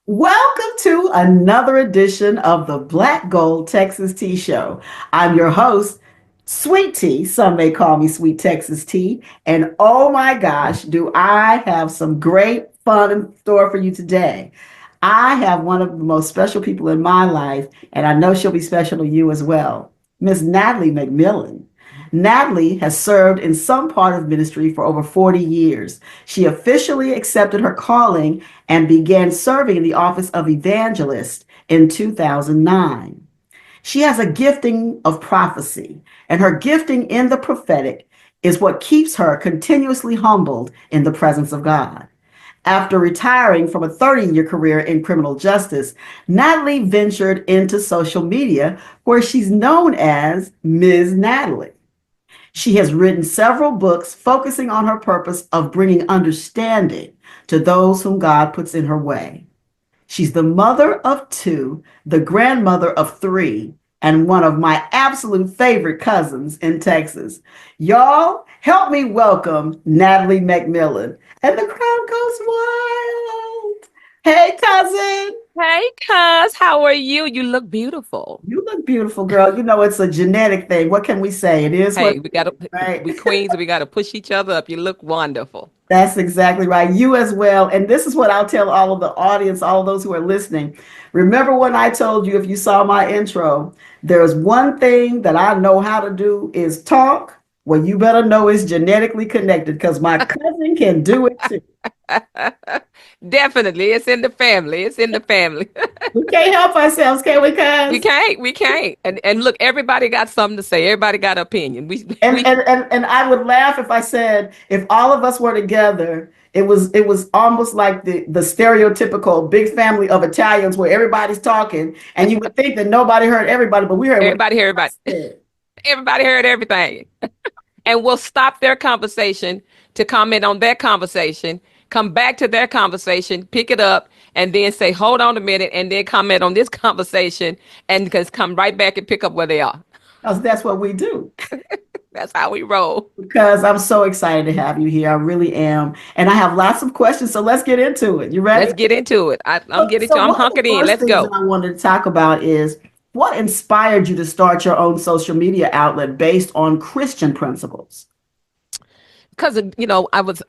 Welcome to another edition of the Black Gold Texas Tea Show. I'm your host, Sweet Tea. Some may call me Sweet Texas Tea. And oh my gosh, do I have some great fun in store for you today. I have one of the most special people in my life, and I know she'll be special to you as well, Miss Natalie McMillan. Natalie has served in some part of ministry for over 40 years. She officially accepted her calling and began serving in the office of evangelist in 2009. She has a gifting of prophecy, and her gifting in the prophetic is what keeps her continuously humbled in the presence of God. After retiring from a 30-year career in criminal justice, Natalie ventured into social media where she's known as Ms. Natalie. She has written several books focusing on her purpose of bringing understanding to those whom God puts in her way. She's the mother of two, the grandmother of three, and one of my absolute favorite cousins in Texas. Y'all, help me welcome Natalie McMillan. And the crowd goes wild. Hey, cousin. Hey, cuz, how are you? You look beautiful. You look beautiful, girl. You know, it's a genetic thing. What can we say? It is what Hey, we it gotta, is, right? we queens, we gotta push each other up. You look wonderful. That's exactly right. You as well. And this is what I'll tell all of the audience, all of those who are listening. Remember when I told you, if you saw my intro, there's one thing that I know how to do is talk. Well, you better know it's genetically connected because my cousin can do it too. Definitely, it's in the family. It's in the family. We can't help ourselves, can we, We cuz? can't, we can't. And look, everybody got something to say. Everybody got an opinion. We And, we and and and I would laugh if I said if all of us were together, it was almost like the stereotypical big family of Italians where everybody's talking, and you would think that nobody heard everybody, but we heard what everybody heard everybody everybody. said. Everybody heard everything. And we'll stop their conversation to comment on their conversation, come back to their conversation, pick it up, and then say, hold on a minute, and then comment on this conversation and just come right back and pick up where they are. Because that's what we do. That's how we roll. Because I'm so excited to have you here. I really am. And I have lots of questions, so let's get into it. You ready? Let's get into it. I'm So, getting to, so I'm one of the hunkered in. first Let's things that go. I wanted to talk about is what inspired you to start your own social media outlet based on Christian principles? Because,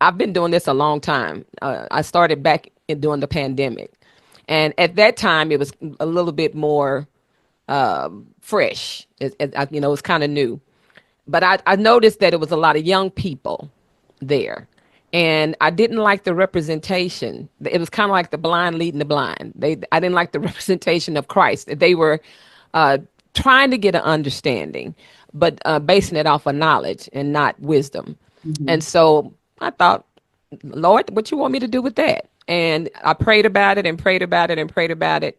I've been doing this a long time. I started back during the pandemic. And at that time, it was a little bit more fresh. It's kind of new. But I noticed that it was a lot of young people there. And I didn't like the representation. It was kind of like the blind leading the blind. I didn't like the representation of Christ. They were uh, trying to get an understanding, but basing it off of knowledge and not wisdom. And Mhm. so I thought, Lord, what you want me to do with that? And I prayed about it and prayed about it and prayed about it.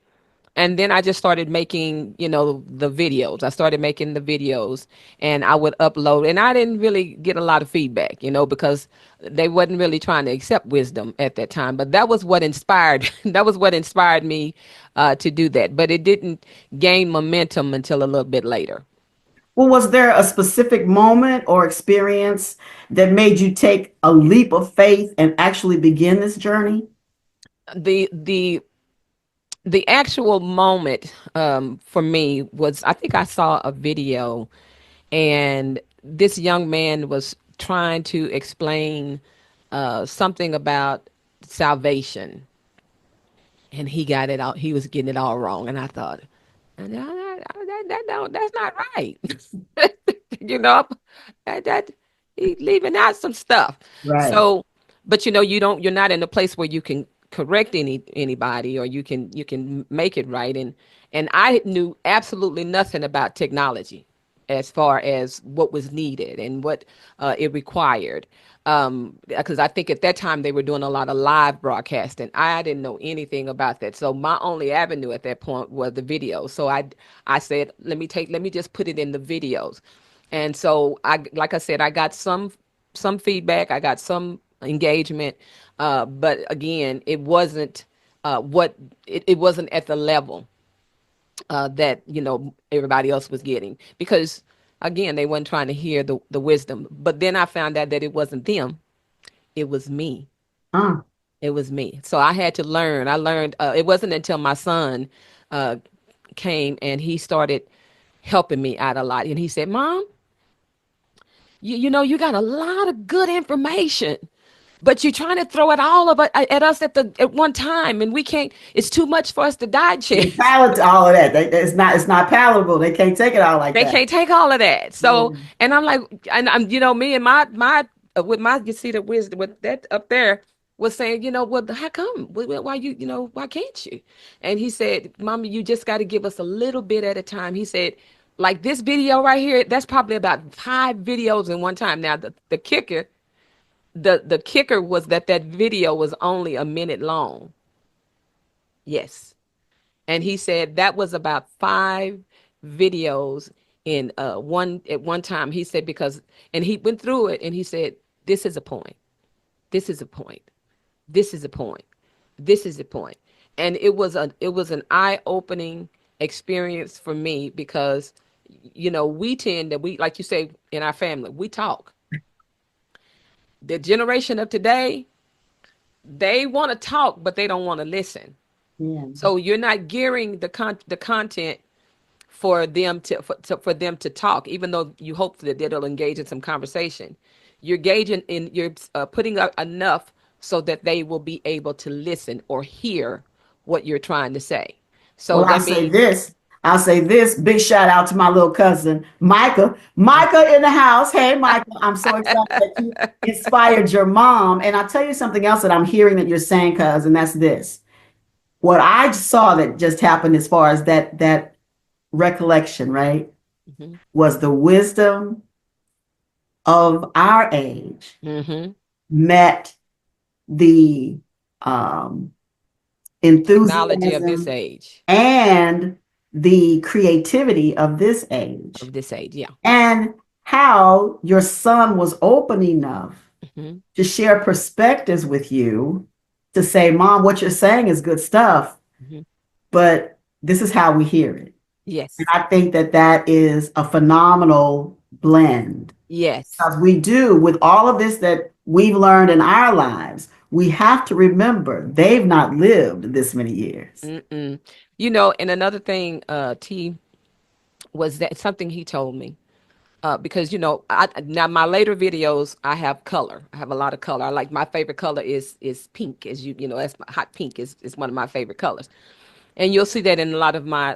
And then I just started making, the videos. I started making the videos and I would upload. And I didn't really get a lot of feedback, because they wasn't really trying to accept wisdom at that time. But that was what inspired that was what inspired me to do that. But it didn't gain momentum until a little bit later. Well, was there a specific moment or experience that made you take a leap of faith and actually begin this journey? The the the actual moment for me was, I think I saw a video, and this young man was trying to explain something about salvation, and he got it all. He was getting it all wrong, and I thought, that's not right. you know, that he's leaving out some stuff. Right. So, but you're not in a place where you can correct anybody, or you can make it right. And I knew absolutely nothing about technology as far as what was needed and what it required. Because I think at that time they were doing a lot of live broadcasting. I didn't know anything about that. So my only avenue at that point was the video. So I said, let me just put it in the videos. And so like I said, I got some feedback, I got some engagement, but again, it wasn't it wasn't at the level that everybody else was getting, because again, they weren't trying to hear the wisdom. But then I found out that it wasn't them, it was me. Huh. It was me. So I had to learn. I learned. It wasn't until my son uh, came and he started helping me out a lot. And he said, "Mom, you know, you got a lot of good information, but you're trying to throw it all of it at us at one time, and we can't. It's too much for us to They digest. palate all of that. It's not palatable. They can't take it all like They that. can't take all of that." So, Yeah. and I'm like, and I'm, you know, me and my with my, you see the wisdom with that up there was saying, you know, well, how come? Why you know, why can't you? And he said, "Mommy, you just got to give us a little bit at a time." He said, like this video right here, that's probably about 5 videos in one time. Now, the kicker, the kicker was that that video was only a minute long. Yes. And he said that was about 5 videos in one at one time. He said because, and he went through it and he said, this is a point. This is a point. This is a point. This is a point. And it was an eye-opening experience for me because, you know, we tend to, we, like you say, in our family, we talk. The generation of today, they want to talk, but they don't want to listen. Yeah. So you're not gearing the content for them for them to talk, even though you hope that they'll engage in some conversation. You're gauging in, you're putting up enough so that they will be able to listen or hear what you're trying to say. So Well, that means, I'll say this. Big shout out to my little cousin, Micah. Micah in the house. Hey, Micah. I'm so excited that you inspired your mom. And I'll tell you something else that I'm hearing that you're saying, cousin, that's this. What I saw that just happened as far as that recollection, right, hmm was the wisdom of our age hmm met the um, technology of this enthusiasm age, and the creativity of this age, yeah. and how your son was open enough hmm to share perspectives with you to say, Mom, what you're saying is good stuff, hmm but this is how we hear it. And Yes, I think that that is a phenomenal blend. yes. Because we do, with all of this that we've learned in our lives, we have to remember they've not lived this many years. Mm-mm. You know, and another thing, T, was that something he told me. Because you know, now my later videos I have color. I have a lot of color. I like, my favorite color is pink, as you know, that's my hot pink is one of my favorite colors, and you'll see that in a lot of my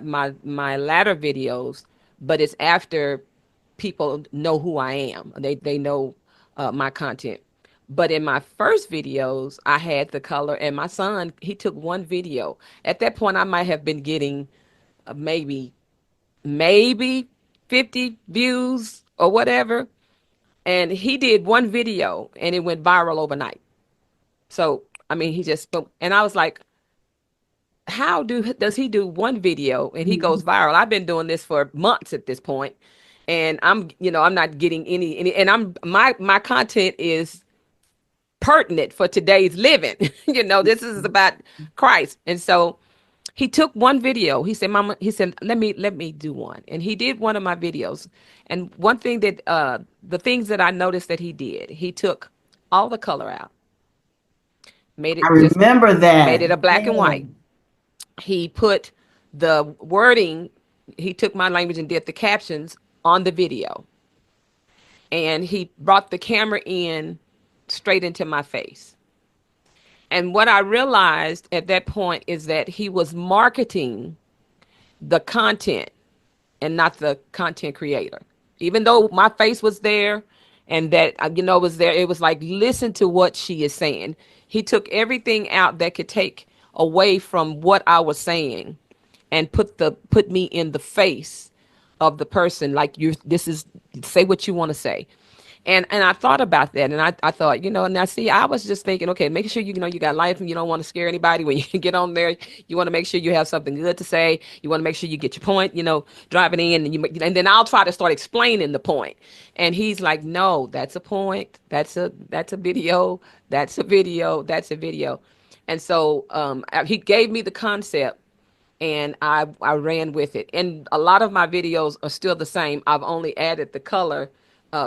latter videos. But it's after people know who I am. They know my content. But in my first videos, I had the color, and my son, he took one video. At that point, I might have been getting maybe 50 views or whatever. And he did one video and it went viral overnight. So, I mean, he just spoke. And I was like, how does he do one video and he goes viral? I've been doing this for months at this point, and I'm, you know, I'm not getting any, and I'm, my content is pertinent for today's living. You know, this is about Christ. And so he took one video. He said, "Mama," he said, let me do one." And he did one of my videos. And one thing that the things that I noticed that he did, he took all the color out, I remember made that. it a black and Yeah. white. He put the wording, he took my language and did the captions on the video. And he brought the camera in straight into my face. And what I realized at that point is that he was marketing the content and not the content creator. Even though my face was there and that, you know, was there, it was like, listen to what she is saying. He took everything out that could take away from what I was saying and put me in the face of the person, like, you, this is, say what you want to say. And I thought about that, and I thought, you know, now see, I was just thinking, okay, making sure, you know, you got life and you don't want to scare anybody when you get on there. You want to make sure you have something good to say. You want to make sure you get your point, you know, driving in, and then I'll try to start explaining the point. And he's like, no, that's a point. That's a video. That's a video. That's a video. And so he gave me the concept, and I ran with it. And a lot of my videos are still the same. I've only added the color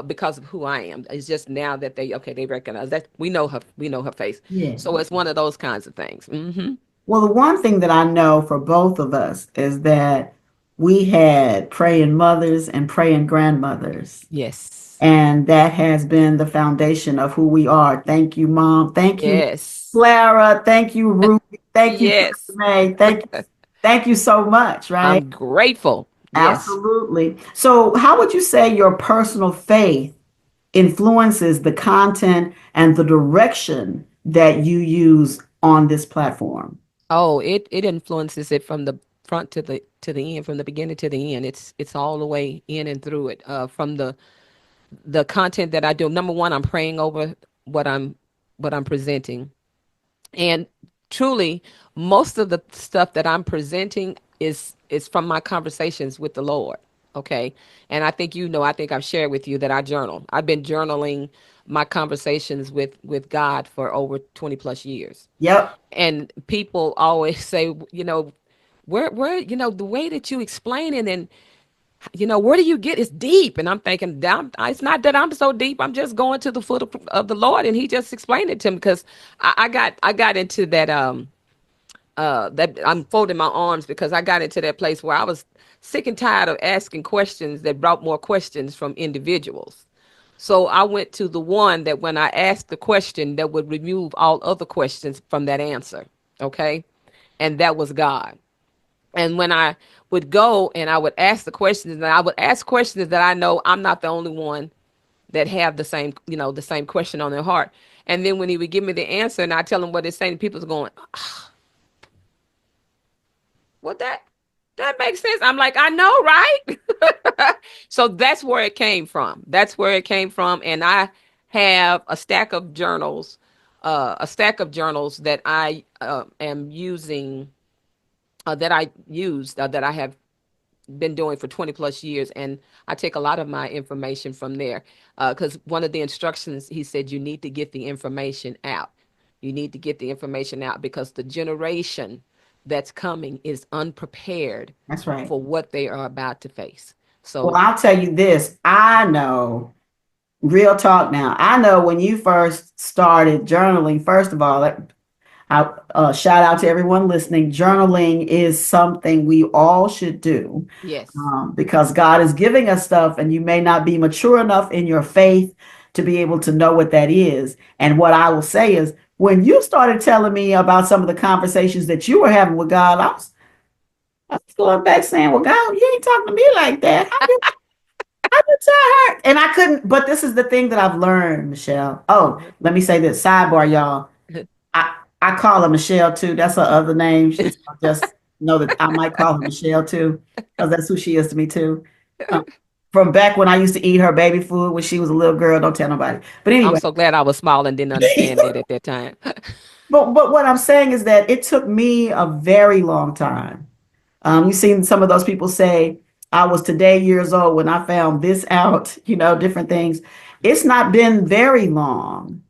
because of who I am. It's just now that they recognize that we know her face. Yeah. So it's one of those kinds of things. Well, the one thing that I know for both of us is that we had praying mothers and praying grandmothers. Yes. And that has been the foundation of who we are. Thank you, Mom. Thank you, Yes. Clara. Thank you, Ruby. Thank you, Yes. May. Thank you so much, right? I'm grateful. Yes. Absolutely. So, how would you say your personal faith influences the content and the direction that you use on this platform? Oh, it influences it from the front to the end, from the beginning to the end. It's all the way in and through it. From the content that I do. Number one, I'm praying over what I'm what I'm presenting. And truly, most of the stuff that I'm presenting is from my conversations with the Lord. Okay. And I think I think I've shared with you that I journal. I've been journaling my conversations with God for over 20 plus years. Yep, And people always say, where, the way that you explain it, and where do you get it's deep? And I'm thinking, it's not that I'm so deep. I'm just going to the foot of the Lord, and He just explained it to me, because I got into that I'm folding my arms, because I got into that place where I was sick and tired of asking questions that brought more questions from individuals. So I went to the one that, when I asked the question, that would remove all other questions from that answer. Okay. And that was God. And when I would go and I would ask the questions, and I would ask questions that I know I'm not the only one that have the same question on their heart. And then when he would give me the answer and I tell him what it's saying, people's going, well, that makes sense. I'm like, I know, right? So that's where it came from. That's where it came from. And I have a stack of journals that I am using, that I used, that I have been doing for 20 plus years. And I take a lot of my information from there, because one of the instructions, he said, you need to get the information out. You need to get the information out, because the generation that's coming is unprepared that's right. for what they are about to face. Well, So, I'll tell you this. I know, real talk now. I know when you first started journaling, first of all, I shout out to everyone listening. Journaling is something we all should do, yes. because God is giving us stuff, and you may not be mature enough in your faith to be able to know what that is. And what I will say is, when you started telling me about some of the conversations that you were having with God, I was going back saying, well, God, you ain't talking to me like that. I would tell her. And I couldn't, but this is the thing that I've learned, Michelle. Oh, let me say this sidebar, y'all. I call her Michelle too. That's her other name. So just know that I might call her Michelle too, because that's who she is to me too. Um, from back when I used to eat her baby food when she was a little girl. Don't tell nobody. But I'm anyway, so glad I was small and didn't understand that at that time. but what I'm saying is that it took me a very long time. You've seen some of those people say, I was today years old when I found this out, different things. It's not been very long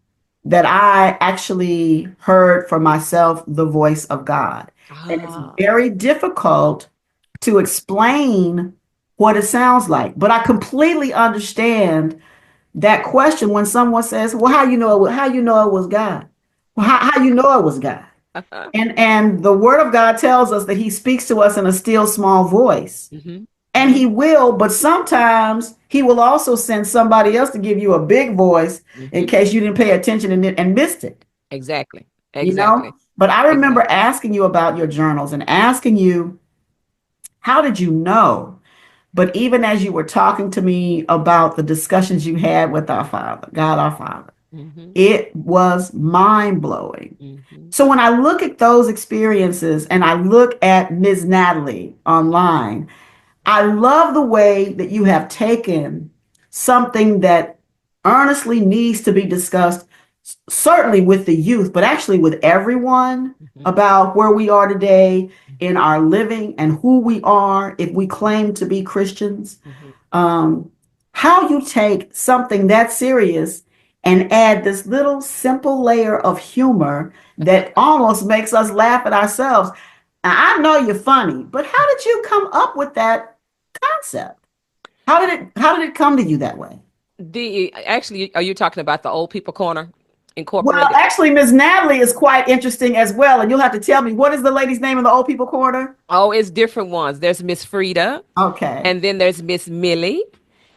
that I actually heard for myself the voice of God. And it's Ah. very difficult to explain what it sounds like. But I completely understand that question when someone says, well, how you know it was God? Well, how you know it was God? And the word of God tells us that he speaks to us in a still small voice. Mm-hmm. And he will, but sometimes he will also send somebody else to give you a big voice in Mm-hmm. case you didn't pay attention and missed it, Exactly. you know? Exactly. But I remember Exactly. asking you about your journals and asking you, how did you know? But even as you were talking to me about the discussions you had with our Father, God our Father, Mm-hmm. it was mind blowing. Mm-hmm. So when I look at those experiences and I look at Ms. Natalie online, I love the way that you have taken something that earnestly needs to be discussed, certainly with the youth, but actually with everyone, Mm-hmm. about where we are today in our living and who we are if we claim to be Christians. Mm-hmm. Um, how you take something that serious and add this little simple layer of humor that almost makes us laugh at ourselves. Now, I know you're funny, but how did you come up with that concept? How did it come to you that way? The actually, are you talking about the Old People Corner Well, Incorporated? actually, Miss Natalie is quite interesting as well, and you'll have to tell me what is the lady's name in the Old People Corner. Oh, it's different ones. There's Miss Frida, Okay. and then there's Miss Millie,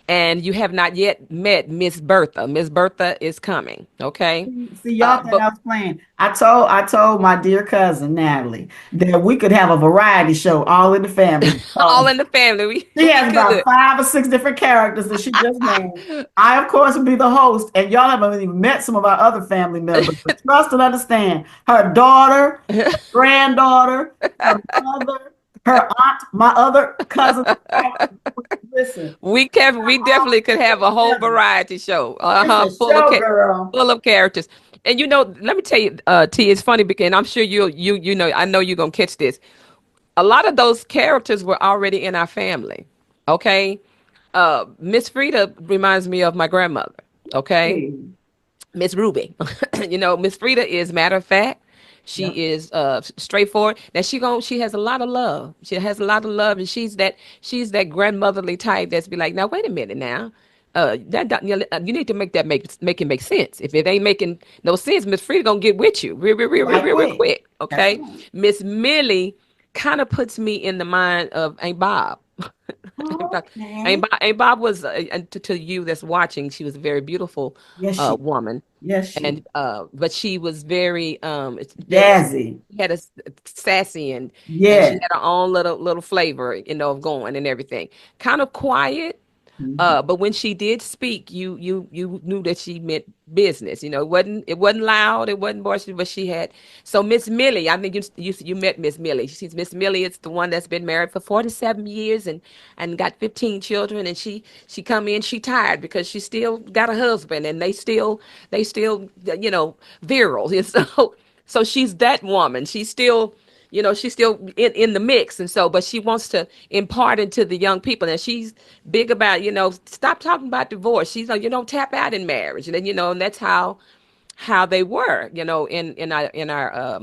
and you have not yet met Miss Bertha. Miss Bertha is coming. Okay, See, y'all think but I was playing. I told my dear cousin Natalie that we could have a variety show all in the family. all in the family, She we has about could. 5 or 6 different characters that she just named. I, of course, would be the host, and y'all haven't even met some of our other family members. But trust and understand, her daughter, her granddaughter, her mother, her aunt, my other cousin. Listen, We definitely could have a whole together. variety show, It's a show, girl. full of characters. And let me tell you, T, it's funny because and I'm sure you know, I know you're gonna catch this. A lot of those characters were already in our family. Okay, Miss Frida reminds me of my grandmother. Okay, Hey, Miss Ruby. Miss Frida is matter of fact. yep. She is straightforward. Now she has a lot of love. She has a lot of love, and she's that grandmotherly type that's be like, now wait a minute now. You need to make it make sense. If it ain't making no sense, Miss Frida gonna get with you Right real quick. quick. That's Okay, right. Miss Millie kind of puts me in the mind of Aunt Bob. Okay. Aunt Bob was and to you that's watching. She was a very beautiful Yes, she. woman, Yes, she. and but she was very Jazzy. she had sassy and she Yes. had her own little flavor, of going and everything. Kind of quiet, Mhm. but when she did speak, you knew that she meant business. It wasn't loud, it wasn't boisterous, but she had. So Miss Millie, I think you met Miss Millie. She's Miss Millie. It's the one that's been married for 47 years and got 15 children. And she come in, she tired because she still got a husband and they still virile. And so she's that woman. She's still in the mix. And so, but she wants to impart into the young people. And she's big about, stop talking about divorce. She's like, tap out in marriage. And then, and that's how they were, in our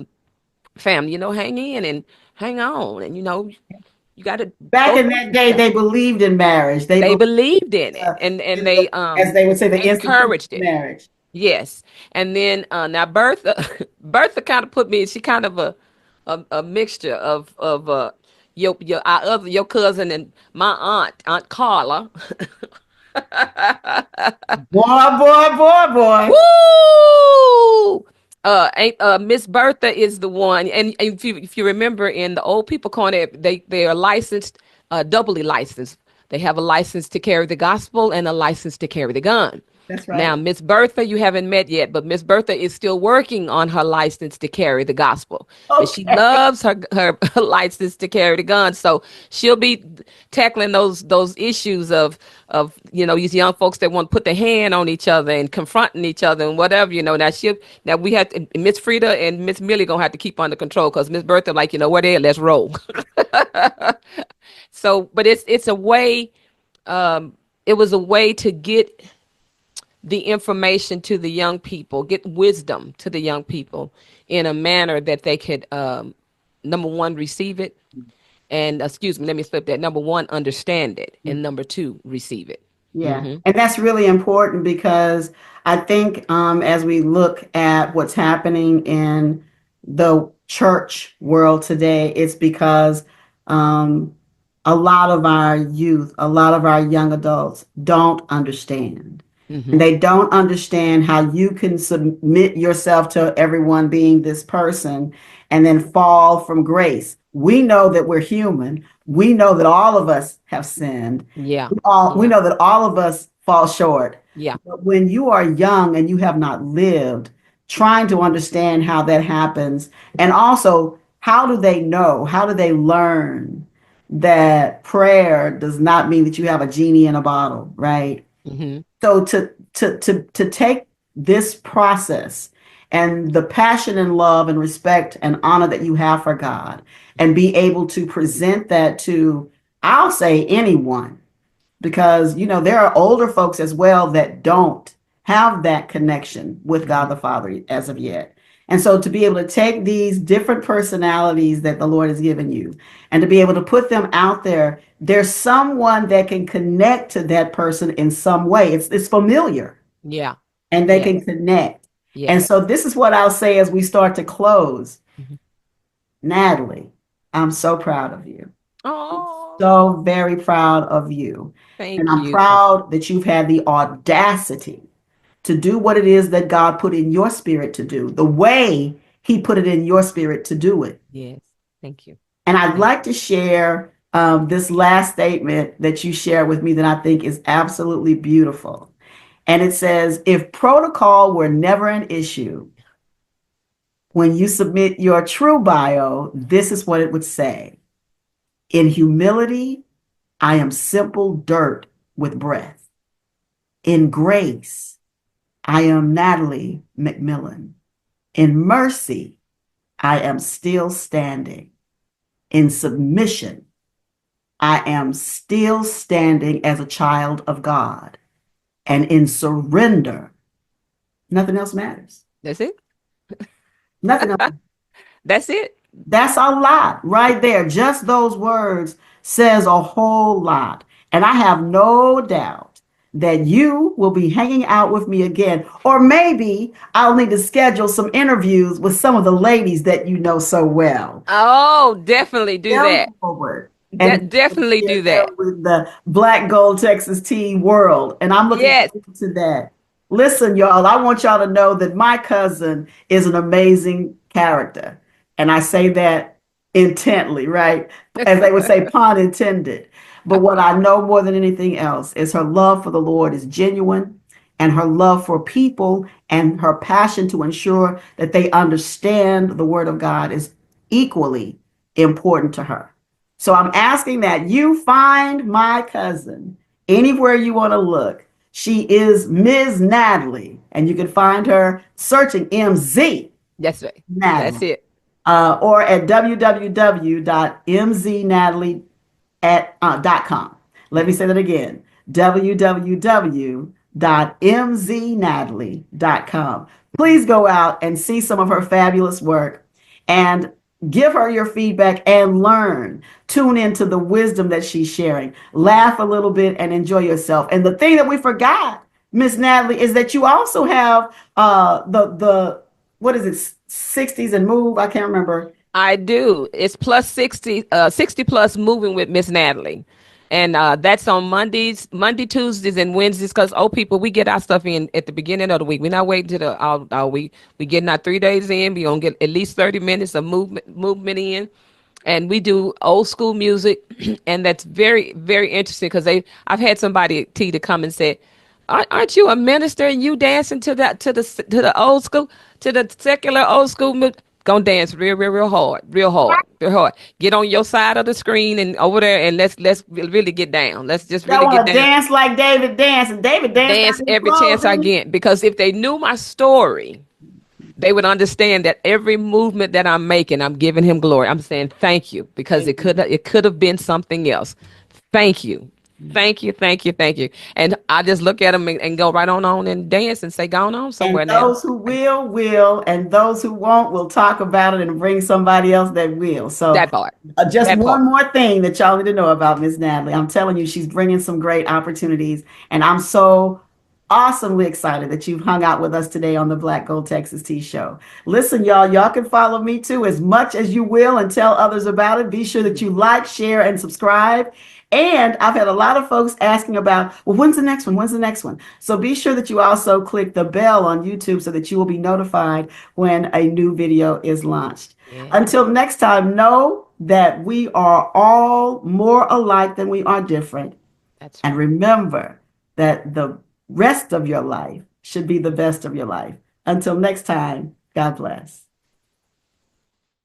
family, hang in and hang on. And, you got to Back go in through that some day, stuff. they believed in marriage. They They believed believed in it and in the, they as they would say, the institution encouraged of it. marriage. Yes. And then now Bertha Bertha kind of put me, she kind of a mixture of your cousin and my aunt Carla. Boy, boy, boy, boy. Woo! Miss Bertha is the one, and if you remember in the Old People Corner, they are licensed, doubly licensed. They have a license to carry the gospel and a license to carry the gun. That's Now, right. Miss Bertha, you haven't met yet, but Miss Bertha is still working on her license to carry the gospel. But she Okay. loves her license to carry the gun. So she'll be tackling those issues of these young folks that want to put their hand on each other and confronting each other and whatever. Now we have to, Miss Frida and Miss Millie gonna have to keep under control because Miss Bertha like what there, let's roll. So, but it's a way. It was a way to get the information to the young people, get wisdom to the young people in a manner that they could, number one, receive it. And excuse me, let me flip that. Number one, understand it. And number two, receive it. Yeah, Hmm. and that's really important because I think as we look at what's happening in the church world today, it's because um, a lot of our youth, a lot of our young adults don't understand. And Hmm. they don't understand how you can submit yourself to everyone being this person and then fall from grace. We know that we're human. We know that all of us have sinned. Yeah. We Yeah. know that all of us fall short. Yeah. But when you are young and you have not lived, trying to understand how that happens, and also how do they know? How do they learn that prayer does not mean that you have a genie in a bottle, right? Hmm. So to take this process and the passion and love and respect and honor that you have for God and be able to present that to, I'll say anyone, because there are older folks as well that don't have that connection with God Hmm. the Father as of yet. And so to be able to take these different personalities that the Lord has given you and to be able to put them out there, there's someone that can connect to that person in some way. It's familiar Yeah. and they Yes. can connect. And Yes. so this is what I'll say as we start to close. Mhm. Natalie, I'm so proud of you. Oh, So very proud of you. And thank I'm you. Thank you. proud that you've had the audacity to do what it is that God put in your spirit to do, the way He put it in your spirit to do it. Yes. Thank you. And I'd Thank like to share this last statement that you shared with me that I think is absolutely beautiful. And it says, if protocol were never an issue, when you submit your true bio, this is what it would say. In humility, I am simple dirt with breath. In grace, I am Natalie McMillan. In mercy, I am still standing. In submission, I am still standing as a child of God. And in surrender, nothing else matters. That's it. Nothing else. That's it. That's a lot right there. Just those words says a whole lot. And I have no doubt that you will be hanging out with me again. Or maybe I'll need to schedule some interviews with some of the ladies that you know so well. Oh, definitely do Them that. forward and Definitely share do them that. with the Black Gold Texas Tea world. And I'm looking Yes. forward to that. Listen, y'all, I want y'all to know that my cousin is an amazing character. And I say that intently, right? As they would say, pun intended. But what I know more than anything else is her love for the Lord is genuine, and her love for people and her passion to ensure that they understand the Word of God is equally important to her. So I'm asking that you find my cousin anywhere you want to look. She is Ms. Natalie, and you can find her searching MZ That's right. That's Natalie it. or at www.mznatalie dot com. Let me say that again, www.mznatalie.com. Please go out and see some of her fabulous work and give her your feedback and learn. Tune into the wisdom that she's sharing. Laugh a little bit and enjoy yourself. And the thing that we forgot, Miss Natalie, is that you also have the what is it, 60s and move? I can't remember. I do. It's plus 60, 60 plus moving with Miss Natalie. And that's on Monday, Tuesdays, and Wednesdays. Because old people, we get our stuff in at the beginning of the week. We're not waiting to the all week. We getting our 3 days in. We gonna get at least 30 minutes of movement in, and we do old school music, and that's very very interesting because I've had somebody to come and say, aren't you a minister and you dancing to that to the old school to the secular old school music? Gonna dance real hard, real hard. Get on your side of the screen and over there, and let's really get down. Let's just Y'all really get want to down. dance like David dance, and David danced Dance out his every clothes, chance I didn't he? get, because if they knew my story, they would understand that every movement that I'm making, I'm giving him glory. I'm saying thank you because it could have been something else. Thank you. Thank you. And I just look at him and go right on and dance and say, go on And somewhere now. those who will, and those who won't will talk about it and bring somebody else that will. So, That part. just That one part. more thing that y'all need to know about Miss Natalie. I'm telling you, she's bringing some great opportunities, and I'm so awesomely excited that you've hung out with us today on the Black Gold Texas Tea Show. Listen, y'all can follow me too as much as you will and tell others about it. Be sure that you like, share, and subscribe. And I've had a lot of folks asking about, well, when's the next one? When's the next one? So be sure that you also click the bell on YouTube so that you will be notified when a new video is launched. Yeah, Until next time, know that we are all more alike than we are different. that's And right. remember that the rest of your life should be the best of your life. Until next time, God bless.